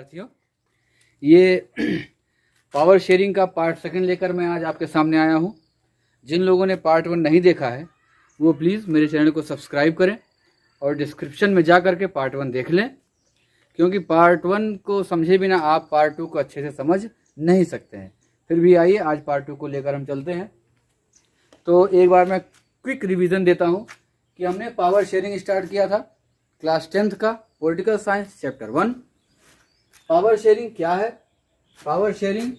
विद्यार्थियों, ये power sharing का पार्ट 2 लेकर मैं आज आपके सामने आया हूँ। जिन लोगों ने पार्ट 1 नहीं देखा है वो प्लीज़ मेरे चैनल को सब्सक्राइब करें और डिस्क्रिप्शन में जा करके पार्ट 1 देख लें, क्योंकि पार्ट 1 को समझे बिना आप पार्ट 2 को अच्छे से समझ नहीं सकते हैं। फिर भी आइए आज पार्ट 2 को लेकर हम चलते हैं। तो एक बार मैं क्विक रिवीजन देता हूँ कि हमने पावर शेयरिंग स्टार्ट किया था क्लास 10th का political science chapter 1। Power sharing क्या है, पावर शेयरिंग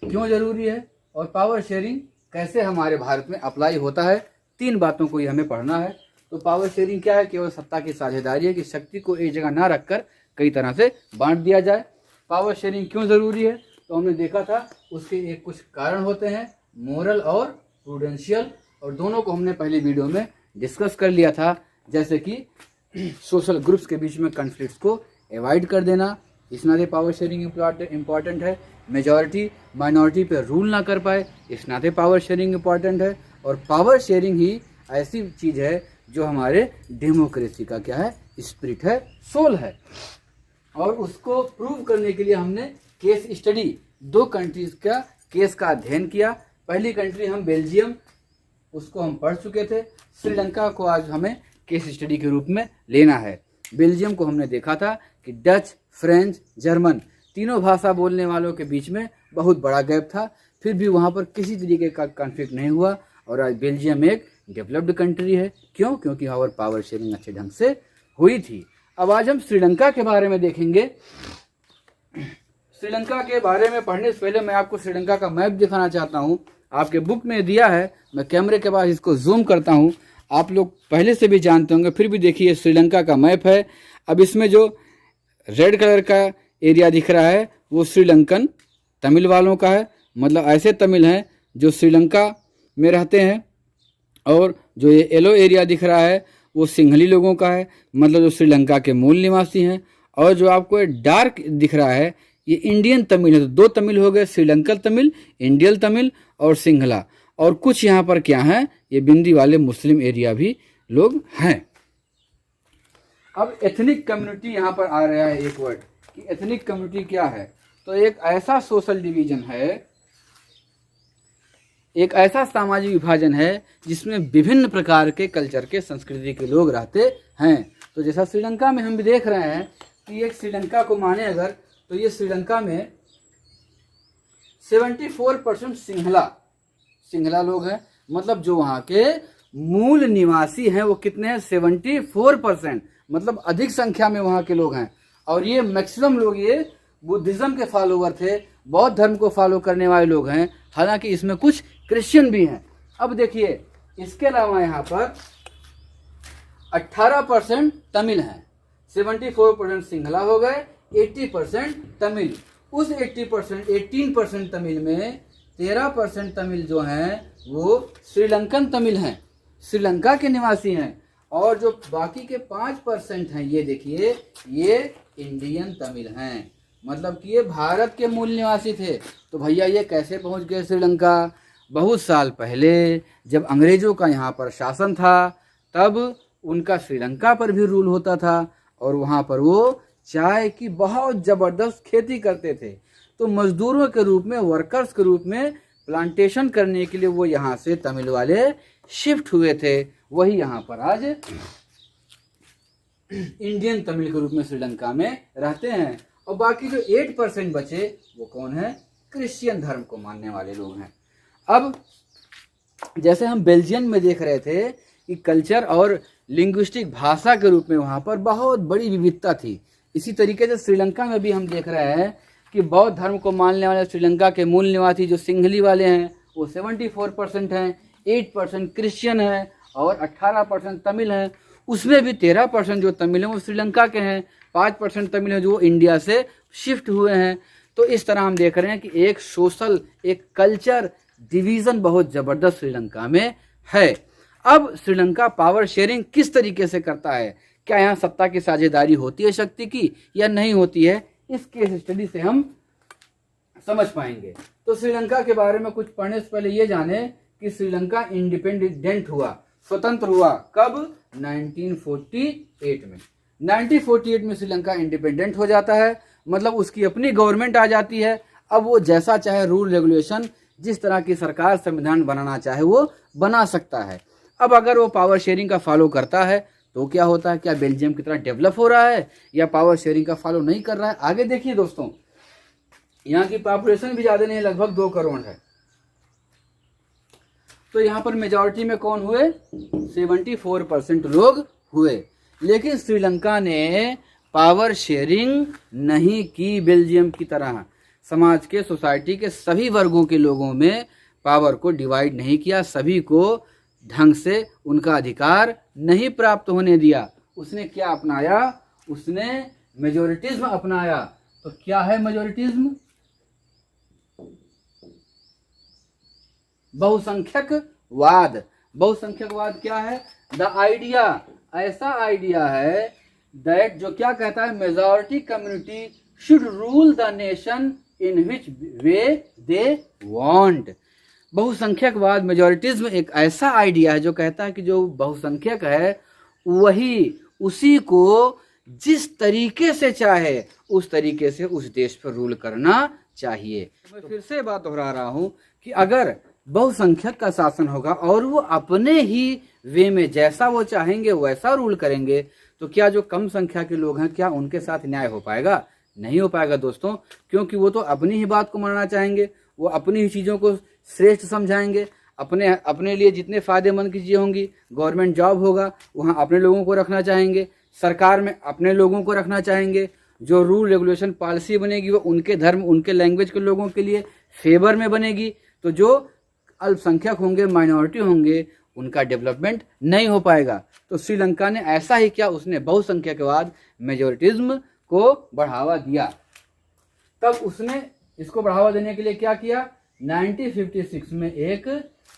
क्यों ज़रूरी है और पावर शेयरिंग कैसे हमारे भारत में अप्लाई होता है, 3 बातों को ही हमें पढ़ना है। तो पावर शेयरिंग क्या है? केवल सत्ता की साझेदारी है कि शक्ति को एक जगह ना रखकर कई तरह से बांट दिया जाए। पावर शेयरिंग क्यों ज़रूरी है तो हमने देखा था उसके एक कुछ कारण होते हैं, मोरल और प्रूडेंशियल, और दोनों को हमने पहले वीडियो में डिस्कस कर लिया था। जैसे कि सोशल ग्रुप्स के बीच में कन्फ्लिक्ट्स को अवॉइड कर देना, इस नाते पावर शेयरिंग इम्पॉर्टेंट है। मेजॉरिटी माइनॉरिटी पे रूल ना कर पाए, इस नाते पावर शेयरिंग इम्पॉर्टेंट है। और पावर शेयरिंग ही ऐसी चीज़ है जो हमारे डेमोक्रेसी का क्या है, स्पिरिट है, सोल है। और उसको प्रूव करने के लिए हमने केस स्टडी 2 कंट्रीज का केस का अध्ययन किया। पहली कंट्री हम बेल्जियम, उसको हम पढ़ चुके थे। श्रीलंका को आज हमें केस स्टडी के रूप में लेना है। बेल्जियम को हमने देखा था कि डच, फ्रेंच, जर्मन तीनों भाषा बोलने वालों के बीच में बहुत बड़ा गैप था, फिर भी वहाँ पर किसी तरीके का कॉन्फ्लिक्ट नहीं हुआ और आज बेल्जियम एक डेवलप्ड कंट्री है। क्यों? क्योंकि वहाँ पर पावर शेयरिंग अच्छे ढंग से हुई थी। अब आज हम श्रीलंका के बारे में देखेंगे। श्रीलंका के बारे में पढ़ने से पहले मैं आपको श्रीलंका का मैप दिखाना चाहता हूँ। आपके बुक में दिया है, मैं कैमरे के पास इसको जूम करता हूँ। आप लोग पहले से भी जानते होंगे, फिर भी देखिए श्रीलंका का मैप है। अब इसमें जो रेड कलर का एरिया दिख रहा है वो श्रीलंकन तमिल वालों का है, मतलब ऐसे तमिल हैं जो श्रीलंका में रहते हैं। और जो ये येलो एरिया दिख रहा है वो सिंहली लोगों का है, मतलब जो श्रीलंका के मूल निवासी हैं। और जो आपको ये डार्क दिख रहा है ये इंडियन तमिल है। तो 2 तमिल हो गए, श्रीलंकन तमिल, इंडियन तमिल और सिंहला। और कुछ यहाँ पर क्या है, ये बिंदी वाले मुस्लिम एरिया भी लोग हैं। अब एथनिक कम्युनिटी यहाँ पर आ रहा है एक वर्ड कि एथनिक कम्युनिटी क्या है। तो एक ऐसा सोशल डिवीजन है, एक ऐसा सामाजिक विभाजन है जिसमें विभिन्न प्रकार के कल्चर के, संस्कृति के लोग रहते हैं। तो जैसा श्रीलंका में हम भी देख रहे हैं कि एक श्रीलंका को माने अगर, तो ये श्रीलंका में 74% सिंहला लोग हैं। मतलब जो वहाँ के मूल निवासी हैं वो कितने हैं, 74%, मतलब अधिक संख्या में वहाँ के लोग हैं। और ये मैक्सिमम लोग ये बुद्धिज्म के फॉलोवर थे, बौद्ध धर्म को फॉलो करने वाले लोग हैं। हालांकि इसमें कुछ क्रिश्चियन भी हैं। अब देखिए इसके अलावा यहाँ पर 18% तमिल हैं, 74% सिंहला हो गए, 80% तमिल। उस 18% तमिल में 13% तमिल जो हैं वो श्रीलंकन तमिल हैं, श्रीलंका के निवासी हैं। और जो बाकी के 5% हैं ये देखिए, ये इंडियन तमिल हैं, मतलब कि ये भारत के मूल निवासी थे। तो भैया ये कैसे पहुंच गए श्रीलंका? बहुत साल पहले जब अंग्रेजों का यहाँ पर शासन था तब उनका श्रीलंका पर भी रूल होता था और वहाँ पर वो चाय की बहुत ज़बरदस्त खेती करते थे। तो मजदूरों के रूप में, वर्कर्स के रूप में प्लांटेशन करने के लिए वो यहाँ से तमिल वाले शिफ्ट हुए थे। वही यहाँ पर आज इंडियन तमिल के रूप में श्रीलंका में रहते हैं। और बाकी जो 8% बचे वो कौन है? क्रिश्चियन धर्म को मानने वाले लोग हैं। अब जैसे हम बेल्जियम में देख रहे थे कि कल्चर और लिंग्विस्टिक भाषा के रूप में वहाँ पर बहुत बड़ी विविधता थी, इसी तरीके से श्रीलंका में भी हम देख रहे हैं कि बौद्ध धर्म को मानने वाले श्रीलंका के मूल निवासी जो सिंहली वाले हैं वो 74% हैं, 8% क्रिश्चियन हैं और 18% तमिल हैं। उसमें भी 13% जो तमिल हैं वो श्रीलंका के हैं, 5% तमिल हैं जो इंडिया से शिफ्ट हुए हैं। तो इस तरह हम देख रहे हैं कि एक सोशल, एक कल्चर डिवीज़न बहुत ज़बरदस्त श्रीलंका में है। अब श्रीलंका पावर शेयरिंग किस तरीके से करता है, क्या यहाँ सत्ता की साझेदारी होती है शक्ति की या नहीं होती है, इस केस स्टडी से हम समझ पाएंगे। तो श्रीलंका के बारे में कुछ पढ़ने से पहले ये जाने कि श्रीलंका इंडिपेंडेंट हुआ, स्वतंत्र हुआ कब? 1948 में। 1948 में श्रीलंका इंडिपेंडेंट हो जाता है, मतलब उसकी अपनी गवर्नमेंट आ जाती है। अब वो जैसा चाहे रूल रेगुलेशन, जिस तरह की सरकार संविधान बनाना चाहे वो बना सकता है। अब अगर वो पावर शेयरिंग का फॉलो करता है तो क्या होता है, क्या बेल्जियम की तरह डेवलप हो रहा है या पावर शेयरिंग का फॉलो नहीं कर रहा है? आगे देखिए दोस्तों, यहाँ की पॉपुलेशन भी ज़्यादा नहीं है, लगभग 2 करोड़ है। तो यहाँ पर मेजॉरिटी में कौन हुए? 74% लोग हुए। लेकिन श्रीलंका ने पावर शेयरिंग नहीं की बेल्जियम की तरह। समाज के, सोसाइटी के सभी वर्गों के लोगों में पावर को डिवाइड नहीं किया, सभी को ढंग से उनका अधिकार नहीं प्राप्त होने दिया। उसने क्या अपनाया? उसने मेजोरिटिज्म अपनाया। तो क्या है मेजोरिटिज्म? बहुसंख्यकवाद। बहुसंख्यकवाद क्या है? द आइडिया, ऐसा आइडिया है दैट जो क्या कहता है, majority community should rule the nation in which way they want. बहुसंख्यकवाद, मेजोरिटिज्म एक ऐसा आइडिया है जो कहता है कि जो बहुसंख्यक है वही उसी को जिस तरीके से चाहे उस तरीके से उस देश पर रूल करना चाहिए। मैं फिर से बात दोहरा रहा हूं कि अगर बहुसंख्यक का शासन होगा और वो अपने ही वे में जैसा वो चाहेंगे वैसा रूल करेंगे, तो क्या जो कम संख्या के लोग हैं क्या उनके साथ न्याय हो पाएगा? नहीं हो पाएगा दोस्तों, क्योंकि वो तो अपनी ही बात को मानना चाहेंगे, वो अपनी ही चीज़ों को श्रेष्ठ समझाएंगे। अपने लिए जितने फायदेमंद की चीज़ें होंगी, गवर्नमेंट जॉब होगा वहाँ अपने लोगों को रखना चाहेंगे, सरकार में अपने लोगों को रखना चाहेंगे, जो रूल रेगुलेशन पॉलिसी बनेगी वो उनके धर्म, उनके लैंग्वेज के लोगों के लिए फेवर में बनेगी। तो जो अल्पसंख्यक होंगे, माइनॉरिटी होंगे, उनका डेवलपमेंट नहीं हो पाएगा। तो श्रीलंका ने ऐसा ही किया, उसने बहुसंख्यकवाद, मेजोरिटिज्म को बढ़ावा दिया। तब उसने इसको बढ़ावा देने के लिए क्या किया? 1956 में एक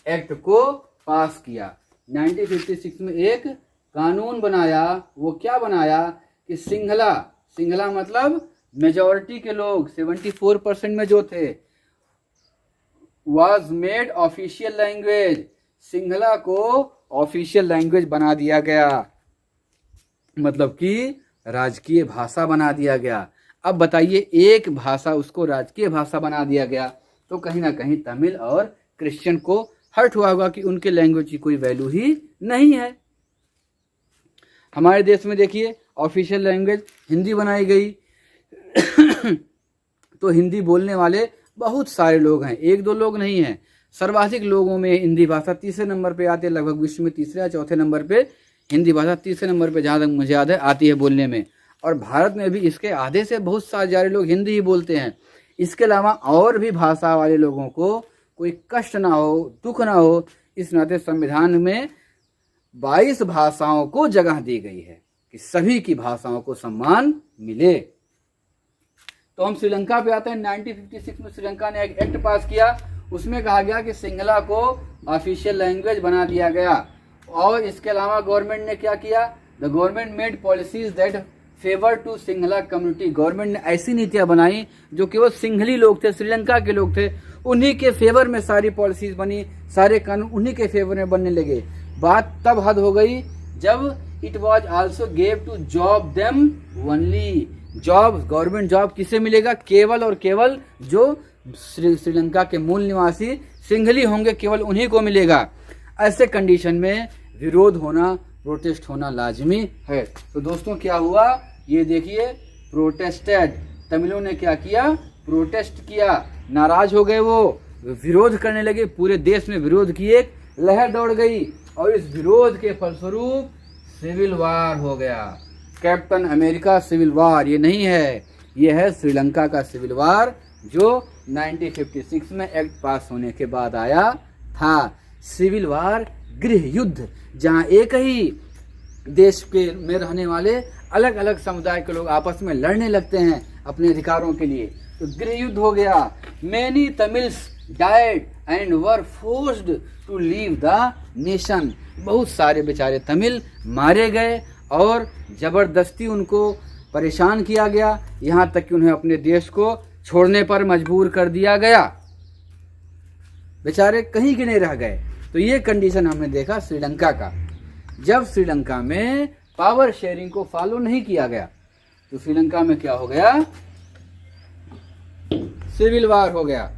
एक्ट को पास किया। 1956 में एक कानून बनाया। वो क्या बनाया कि सिंहला मतलब मेजॉरिटी के लोग 74% में जो थे, was made official language. Sinhala को ऑफिशियल लैंग्वेज बना दिया गया, मतलब कि राजकीय भाषा बना दिया गया। अब बताइए, एक भाषा उसको राजकीय भाषा बना दिया गया तो कहीं ना कहीं तमिल और क्रिश्चियन को हर्ट हुआ होगा कि उनके लैंग्वेज की कोई वैल्यू ही नहीं है। हमारे देश में देखिए ऑफिशियल लैंग्वेज हिंदी बनाई गई तो हिंदी बोलने वाले बहुत सारे लोग हैं, 1-2 लोग नहीं हैं। सर्वाधिक लोगों में हिंदी भाषा तीसरे नंबर पे आती है, लगभग विश्व में तीसरे या चौथे नंबर पे हिंदी भाषा तीसरे नंबर पे, जहाँ तक मुझे याद है, आती है बोलने में। और भारत में भी इसके आधे से बहुत सारे लोग हिंदी ही बोलते हैं। इसके अलावा और भी भाषा वाले लोगों को कोई कष्ट ना हो, दुख ना हो, इस नाते संविधान में 22 भाषाओं को जगह दी गई है कि सभी की भाषाओं को सम्मान मिले। तो हम श्रीलंका पे आते हैं। 1956 में श्रीलंका ने एक एक्ट पास किया, उसमें कहा गया कि सिंहला को ऑफिशियल लैंग्वेज बना दिया गया। और इसके अलावा गवर्नमेंट ने क्या किया? The government made policies that favour to Sinhala community. Government ने ऐसी नीतियां बनाई जो केवल सिंहली लोग थे, श्रीलंका के लोग थे, उन्हीं के फेवर में सारी पॉलिसीज बनी, सारे कानून उन्हीं के फेवर में बनने लगे। बात तब हद हो गई जब it was also gave to job them only. Job, government job किसे मिलेगा? केवल और केवल जो श्रीलंका के मूल निवासी सिंहली होंगे, केवल उन्हीं को मिलेगा। ऐसे कंडीशन में विरोध होना, प्रोटेस्ट होना लाजमी है। तो दोस्तों क्या हुआ? ये देखिए, प्रोटेस्टेड। तमिलों ने क्या किया? प्रोटेस्ट किया, नाराज हो गए, वो विरोध करने लगे। पूरे देश में विरोध की एक लहर दौड़ गई और इस विरोध के फलस्वरूप सिविल वार हो गया। कैप्टन अमेरिका सिविल वार ये नहीं है, ये है श्रीलंका का सिविल वार जो 1956 में एक्ट पास होने के बाद आया था। सिविल वार गृह युद्ध, जहां एक ही देश के में रहने वाले अलग अलग समुदाय के लोग आपस में लड़ने लगते हैं अपने अधिकारों के लिए, तो गृह युद्ध हो गया। Many Tamils died and were forced to leave the nation. बहुत सारे बेचारे तमिल मारे गए और जबरदस्ती उनको परेशान किया गया, यहाँ तक कि उन्हें अपने देश को छोड़ने पर मजबूर कर दिया गया। बेचारे कहीं के नहीं रह गए। तो ये कंडीशन हमने देखा श्रीलंका का। जब श्रीलंका में पावर शेयरिंग को फॉलो नहीं किया गया तो श्रीलंका में क्या हो गया, सिविल वार हो गया।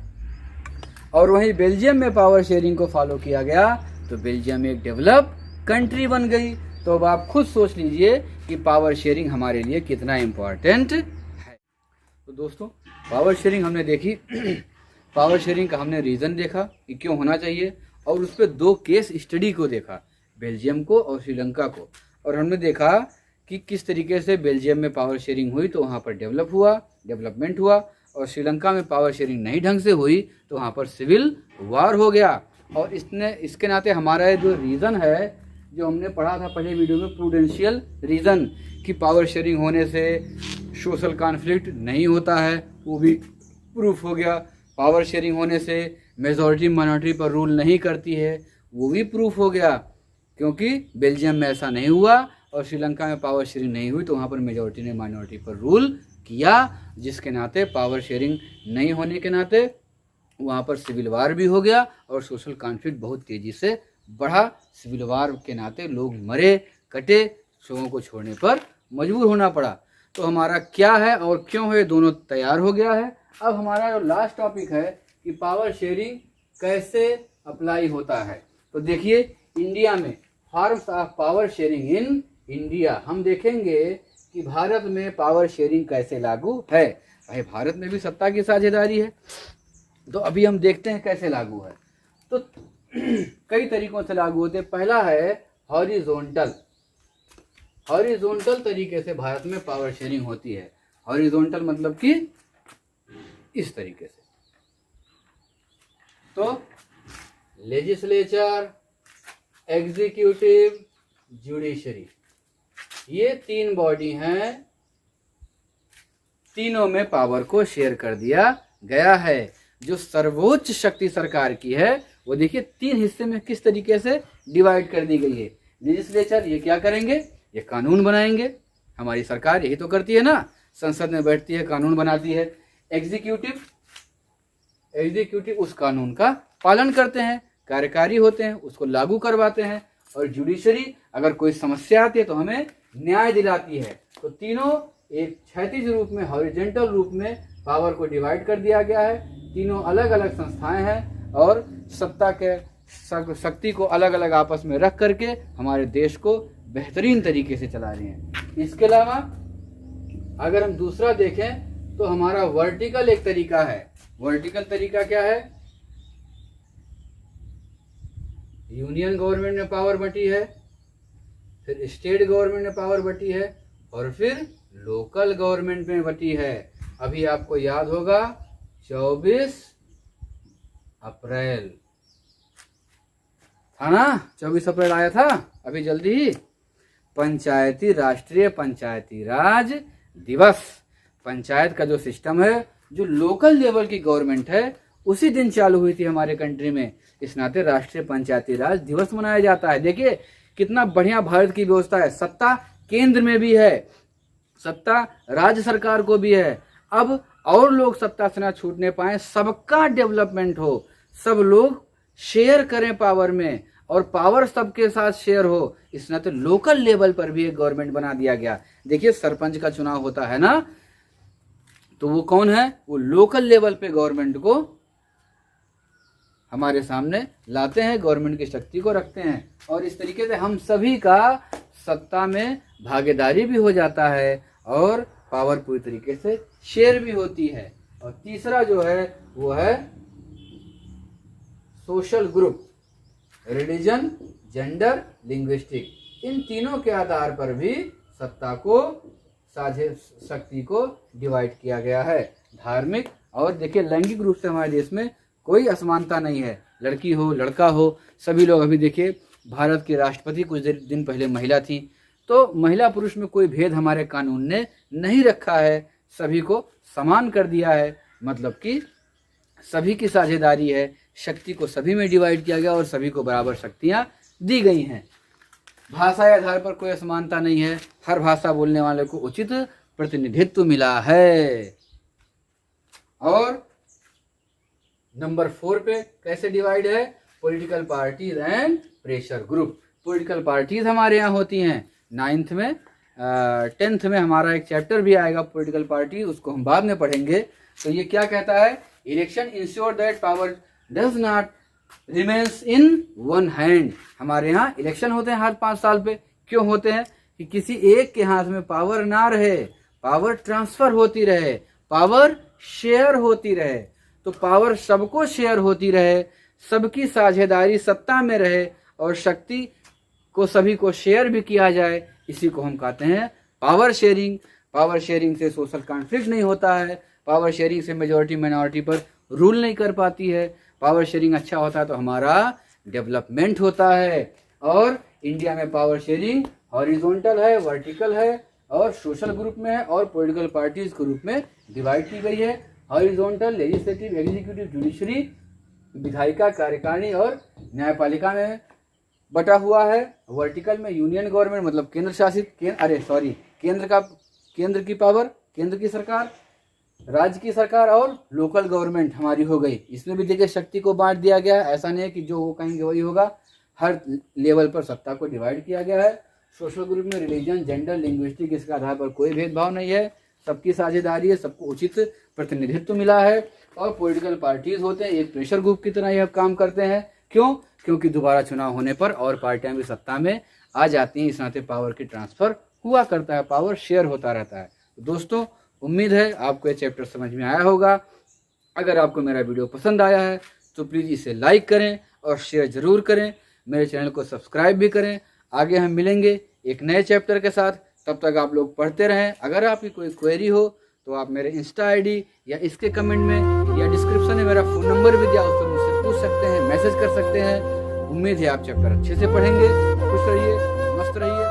और वहीं बेल्जियम में पावर शेयरिंग को फॉलो किया गया तो बेल्जियम एक डेवलप कंट्री बन गई। तो अब आप खुद सोच लीजिए कि पावर शेयरिंग हमारे लिए कितना इम्पोर्टेंट है। तो दोस्तों पावर शेयरिंग हमने देखी, पावर शेयरिंग का हमने रीज़न देखा कि क्यों होना चाहिए, और उस पर 2 केस स्टडी को देखा, बेल्जियम को और श्रीलंका को। और हमने देखा कि किस तरीके से बेल्जियम में पावर शेयरिंग हुई तो वहाँ पर डेवलपमेंट हुआ, और श्रीलंका में पावर शेयरिंग नहीं ढंग से हुई तो वहाँ पर सिविल वार हो गया। और इसके नाते हमारा जो रीज़न है, जो हमने पढ़ा था पहले वीडियो में, प्रूडेंशियल रीज़न, कि पावर शेयरिंग होने से सोशल कॉन्फ्लिक्ट नहीं होता है, वो भी प्रूफ हो गया। पावर शेयरिंग होने से मेजॉरिटी माइनॉरिटी पर रूल नहीं करती है, वो भी प्रूफ हो गया, क्योंकि बेल्जियम में ऐसा नहीं हुआ और श्रीलंका में पावर शेयरिंग नहीं हुई तो वहाँ पर मेजॉरिटी ने माइनॉरिटी पर रूल किया, जिसके नाते पावर शेयरिंग नहीं होने के नाते वहाँ पर सिविल वार भी हो गया और सोशल कॉन्फ्लिक्ट बहुत तेज़ी से बढ़ा। सिविल वार के नाते लोग मरे कटे, लोगों को छोड़ने पर मजबूर होना पड़ा। तो हमारा क्या है और क्यों है, दोनों तैयार हो गया है। अब हमारा जो लास्ट टॉपिक है कि पावर शेयरिंग कैसे अप्लाई होता है। तो देखिए इंडिया में forms of power sharing in India, हम देखेंगे कि भारत में पावर शेयरिंग कैसे लागू है। भाई भारत में भी सत्ता की साझेदारी है, तो अभी हम देखते हैं कैसे लागू है। तो कई तरीकों से लागू होते हैं। पहला है हॉरिजॉन्टल तरीके से भारत में पावर शेयरिंग होती है। हॉरिजॉन्टल मतलब कि इस तरीके से। तो लेजिस्लेचर, एग्जीक्यूटिव, जुडिशरी, ये 3 बॉडी हैं, तीनों में पावर को शेयर कर दिया गया है। जो सर्वोच्च शक्ति सरकार की है वो देखिए 3 हिस्से में किस तरीके से डिवाइड कर दी गई है। लेजिस्लेचर ये क्या करेंगे, ये कानून बनाएंगे, हमारी सरकार यही तो करती है ना, संसद में बैठती है कानून बनाती है। एग्जीक्यूटिव उस कानून का पालन करते हैं, कार्यकारी होते हैं, उसको लागू करवाते हैं। और जुडिशरी अगर कोई समस्या आती है तो हमें न्याय दिलाती है। तो तीनों एक क्षैतिज रूप में, हॉरिजॉन्टल रूप में पावर को डिवाइड कर दिया गया है। तीनों अलग अलग संस्थाएं हैं और सत्ता के शक्ति को अलग अलग आपस में रख करके हमारे देश को बेहतरीन तरीके से चला रही हैं। इसके अलावा अगर हम दूसरा देखें तो हमारा वर्टिकल एक तरीका है। वर्टिकल तरीका क्या है, यूनियन गवर्नमेंट में पावर बटी है, फिर स्टेट गवर्नमेंट में पावर बटी है, और फिर लोकल गवर्नमेंट में बटी है। अभी आपको याद होगा 24 अप्रैल था ना, 24 अप्रैल आया था अभी जल्दी ही, राष्ट्रीय पंचायती राज दिवस। पंचायत का जो सिस्टम है, जो लोकल लेवल की गवर्नमेंट है, उसी दिन चालू हुई थी हमारे कंट्री में। इस नाते राष्ट्रीय पंचायती राज दिवस मनाया जाता है। देखिए कितना बढ़िया भारत की व्यवस्था है, सत्ता केंद्र में भी है, सत्ता राज्य सरकार को भी है। अब और लोग सत्ता से ना छूटने पाए, सबका डेवलपमेंट हो, सब लोग शेयर करें पावर में और पावर सबके साथ शेयर हो, इस नाते लोकल लेवल पर भी एक गवर्नमेंट बना दिया गया। देखिए सरपंच का चुनाव होता है ना, तो वो कौन है, वो लोकल लेवल पे गवर्नमेंट को हमारे सामने लाते हैं, गवर्नमेंट की शक्ति को रखते हैं, और इस तरीके से हम सभी का सत्ता में भागीदारी भी हो जाता है और पावर पूरी तरीके से शेयर भी होती है। और तीसरा जो है वो है social group, religion, gender, linguistic. इन तीनों के आधार पर भी सत्ता को, साझे शक्ति को डिवाइड किया गया है। धार्मिक और देखिए लैंगिक रूप से हमारे देश में कोई असमानता नहीं है, लड़की हो लड़का हो सभी लोग। अभी देखिए भारत के राष्ट्रपति कुछ दिन पहले महिला थी, तो महिला पुरुष में कोई भेद हमारे कानून ने नहीं रखा है, सभी को समान कर दिया है। मतलब कि सभी की साझेदारी है, शक्ति को सभी में डिवाइड किया गया और सभी को बराबर शक्तियां दी गई हैं। भाषा के आधार पर कोई असमानता नहीं है, हर भाषा बोलने वाले को उचित प्रतिनिधित्व मिला है। और नंबर 4 पे कैसे डिवाइड है, political parties and pressure group. Political parties हमारे यहाँ होती हैं, 9th में 10th में हमारा एक चैप्टर भी आएगा पॉलिटिकल पार्टी, उसको हम बाद में पढ़ेंगे। तो ये क्या कहता है, election ensure that power does not remains in one hand. हमारे यहाँ इलेक्शन होते हैं हर 5 साल पे। क्यों होते हैं? कि किसी एक के हाथ में पावर ना रहे, पावर ट्रांसफर होती रहे, पावर शेयर होती रहे। तो पावर सबको शेयर होती रहे, सबकी साझेदारी सत्ता में रहे और शक्ति को सभी को शेयर भी किया जाए, इसी को हम कहते हैं पावर शेयरिंग। पावर शेयरिंग से सोशल कॉन्फ्लिक्ट नहीं होता है, पावर शेयरिंग से मेजॉरिटी माइनॉरिटी पर रूल नहीं कर पाती है। पावर शेयरिंग अच्छा होता है तो हमारा डेवलपमेंट होता है। और इंडिया में पावर शेयरिंग हॉरिजॉन्टल है, वर्टिकल है और सोशल ग्रुप में है और पॉलिटिकल पार्टीज के ग्रुप में डिवाइड की गई है। हॉरिजॉन्टल लेजिस्लेटिव, एग्जीक्यूटिव, जुडिशरी, विधायिका, कार्यकारिणी और न्यायपालिका में बटा हुआ है। वर्टिकल में यूनियन गवर्नमेंट मतलब केंद्र शासित केंद्र की पावर, केंद्र की सरकार, राज्य की सरकार और लोकल गवर्नमेंट हमारी हो गई। इसमें भी देखिए शक्ति को बांट दिया गया है, ऐसा नहीं है कि जो वो कहेंगे वही होगा। हर लेवल पर सत्ता को डिवाइड किया गया है। सोशल ग्रुप में रिलीजन, जेंडर, लिंग्विस्टिक इसके आधार पर कोई भेदभाव नहीं है, सबकी साझेदारी है, सबको उचित प्रतिनिधित्व मिला है। और पॉलिटिकल पार्टीज होते हैं एक प्रेशर ग्रुप की तरह ये काम करते हैं। क्यों? क्योंकि दोबारा चुनाव होने पर और पार्टियां भी सत्ता में आ जाती हैं, इस नाते पावर की ट्रांसफर हुआ करता है, पावर शेयर होता रहता है। तो दोस्तों उम्मीद है आपको ये चैप्टर समझ में आया होगा। अगर आपको मेरा वीडियो पसंद आया है तो प्लीज़ इसे लाइक करें और शेयर ज़रूर करें, मेरे चैनल को सब्सक्राइब भी करें। आगे हम मिलेंगे एक नए चैप्टर के साथ, तब तक आप लोग पढ़ते रहें। अगर आपकी कोई क्वेरी हो तो आप मेरे इंस्टा आईडी या इसके कमेंट में या डिस्क्रिप्शन में मेरा फ़ोन नंबर भी दिया, उससे मुझसे पूछ सकते हैं, मैसेज कर सकते हैं। उम्मीद है आप चैप्टर अच्छे से पढ़ेंगे। खुश रहिए, मस्त रहिए।